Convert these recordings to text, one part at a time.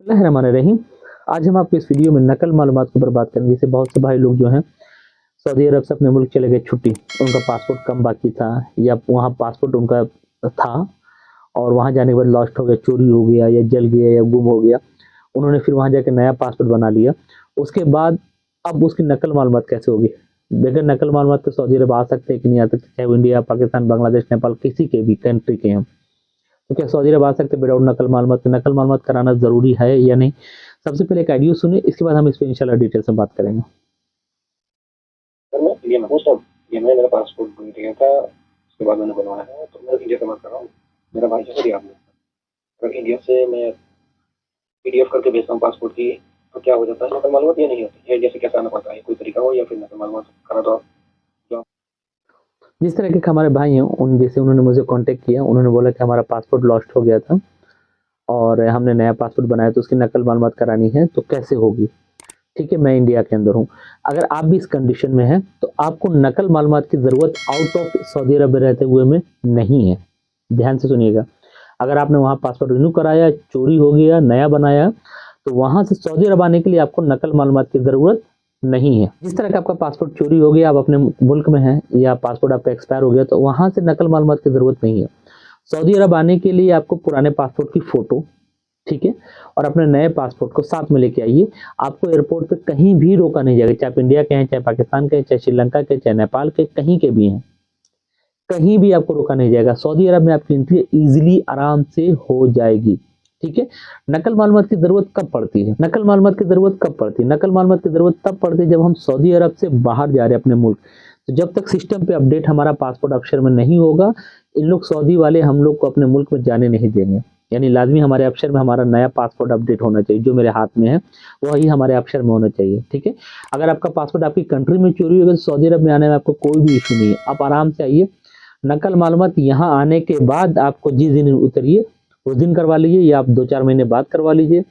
बिस्मिल्लाहिर्रहमानिर्रहीम। आज हम आपको इस वीडियो में नकल मालूमात के ऊपर बात करेंगे। जैसे बहुत से भाई लोग जो हैं सऊदी अरब से अपने मुल्क चले गए छुट्टी, उनका पासपोर्ट कम बाकी था या वहाँ पासपोर्ट उनका था और वहाँ जाने के बाद लॉस्ट हो गया, चोरी हो गया या जल गया या गुम हो गया। उन्होंने फिर वहाँ जाकर नया पासपोर्ट बना लिया। उसके बाद अब उसकी नकल मालूमात कैसे होगी? बगैर नकल मालूमात के सऊदी अरब आ सकते हैं कि नहीं आ सकते, चाहे वो इंडिया, पाकिस्तान, बांग्लादेश, नेपाल, किसी के भी कंट्री के हैं। तो क्या सऊदी अरब आ सकते विदाउट नकल मालूमात? नकल मालूमात कराना ज़रूरी है या नहीं? सबसे पहले एक आइडियो सुनिए, इसके बाद हम इस पर इंशाल्लाह डिटेल से बात करेंगे। मैं इंडिया में हूँ सब। ये मेरा पासपोर्ट बन गया था, उसके बाद मैंने बनवाया है। तो मैं इंडिया से बात कर रहा हूँ। मेरा भाई है रियाद में। अगर इंडिया से मैं पीडीएफ करके भेजता हूँ पासपोर्ट की, तो क्या हो जाता है? नकल मालूमात ये नहीं होती है। इंडिया से कैसे आना पड़ता है? कोई तरीका हो या फिर नकल मालूमात करा दो। जिस तरह के हमारे भाई हैं, उन जैसे उन्होंने मुझे कांटेक्ट किया, उन्होंने बोला कि हमारा पासपोर्ट लॉस्ट हो गया था और हमने नया पासपोर्ट बनाया तो उसकी नकल मालूमात करानी है, तो कैसे होगी? ठीक है, मैं इंडिया के अंदर हूँ। अगर आप भी इस कंडीशन में हैं तो आपको नकल मालूमात की ज़रूरत आउट ऑफ सऊदी अरब में रहते हुए में नहीं है। ध्यान से सुनिएगा। अगर आपने वहाँ पासपोर्ट रिन्यू कराया, चोरी हो गया, नया बनाया, तो वहाँ से सऊदी अरब आने के लिए आपको नकल मालूमात की ज़रूरत नहीं है। जिस तरह का आपका पासपोर्ट चोरी हो गया, आप अपने मुल्क में हैं या पासपोर्ट आपका एक्सपायर हो गया, तो वहाँ से नकल मालूमात की ज़रूरत नहीं है। सऊदी अरब आने के लिए आपको पुराने पासपोर्ट की फ़ोटो, ठीक है, और अपने नए पासपोर्ट को साथ में लेके आइए। आपको एयरपोर्ट पे कहीं भी रोका नहीं जाएगा, चाहे आप इंडिया के हैं, चाहे पाकिस्तान के हैं, चाहे श्रीलंका के, चाहे नेपाल के, कहीं के भी हैं, कहीं भी आपको रोका नहीं जाएगा। सऊदी अरब में आपकी एंट्री इजीली आराम से हो जाएगी। ठीक है। नकल मालूमात की जरूरत कब पड़ती है? नकल मालूमात की जरूरत कब पड़ती है? नकल मालूमात की जरूरत तब पड़ती है जब हम सऊदी अरब से बाहर जा रहे हैं अपने मुल्क। तो जब तक सिस्टम पे अपडेट हमारा पासपोर्ट अक्षर में नहीं होगा, इन लोग सऊदी वाले हम लोग को अपने मुल्क में जाने नहीं देंगे। यानी लाजमी हमारे अक्षर में हमारा नया पासपोर्ट अपडेट होना चाहिए। जो मेरे हाथ में है वही हमारे अक्षर में होना चाहिए। ठीक है। अगर आपका पासपोर्ट आपकी कंट्री में चोरी होगा तो सऊदी अरब में आने में आपको कोई भी इशू नहीं है। आप आराम से आइए। नकल मालूमात यहाँ आने के बाद आपको जिस दिन उतरिए उस दिन करवा लीजिए या आप 2-4 महीने बाद करवा लीजिए।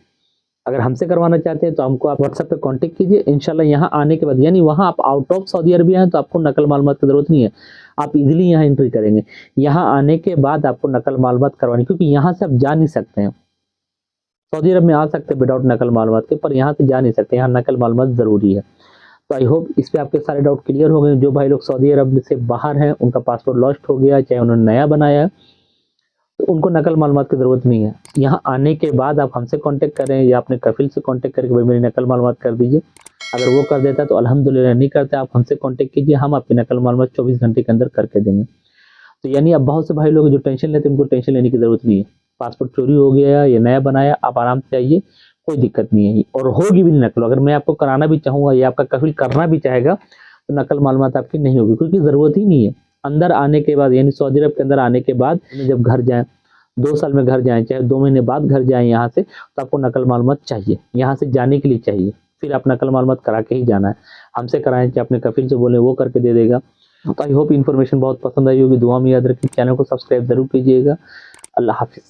अगर हमसे करवाना चाहते हैं तो हमको आप व्हाट्सएप पे कांटेक्ट कीजिए। इंशाल्लाह यहाँ आने के बाद, यानी वहाँ आप आउट ऑफ सऊदी अरबिया हैं तो आपको नकल मालूमात की ज़रूरत नहीं है। आप इजीली यहाँ एंट्री करेंगे। यहाँ आने के बाद आपको नकल मालूमात करवानी, क्योंकि यहाँ से आप जा नहीं सकते हैं। सऊदी अरब में आ सकते हैं विदाउट नकल मालूमात के, पर यहाँ से जा नहीं सकते। यहाँ नकल मालूमात ज़रूरी है। तो आई होप इस पर आपके सारे डाउट क्लियर हो गए। जो भाई लोग सऊदी अरब से बाहर हैं, उनका पासपोर्ट लॉस्ट हो गया, चाहे उन्होंने नया बनाया है, तो उनको नकल मालूमात की ज़रूरत नहीं है। यहाँ आने के बाद आप हमसे कांटेक्ट करें या अपने कफिल से कांटेक्ट करके भाई मेरी नकल मालूमात कर दीजिए। अगर वो कर देता है तो अल्हम्दुलिल्लाह, नहीं करते आप हमसे कांटेक्ट कीजिए, हम आपकी नकल मालूमात 24 घंटे के अंदर करके देंगे। तो यानी अब बहुत से भाई लोग जो टेंशन लेते हैं, उनको टेंशन लेने की ज़रूरत नहीं है। पासपोर्ट चोरी हो गया या नया बनाया, आप आराम से आइए, कोई दिक्कत नहीं है और होगी भी नहीं नकल। अगर मैं आपको कराना भी चाहूँगा या आपका कफिल करना भी चाहेगा तो नकल मालूमात आपकी नहीं होगी, क्योंकि ज़रूरत ही नहीं है। अंदर आने के बाद, यानी सऊदी अरब के अंदर आने के बाद जब घर जाएँ, 2 साल में घर जाएँ, चाहे 2 महीने बाद घर जाएँ यहाँ से, तो आपको नकल मालूमात चाहिए। यहाँ से जाने के लिए चाहिए, फिर आप नकल मालूमात करा के ही जाना है। हमसे कराएं, चाहे अपने कफिल से बोलें, वो करके दे देगा। तो आई होप इन्फॉर्मेशन बहुत पसंद आई होगी। दुआ में याद रखिए। चैनल को सब्सक्राइब जरूर कीजिएगा। अल्लाह हाफिज़।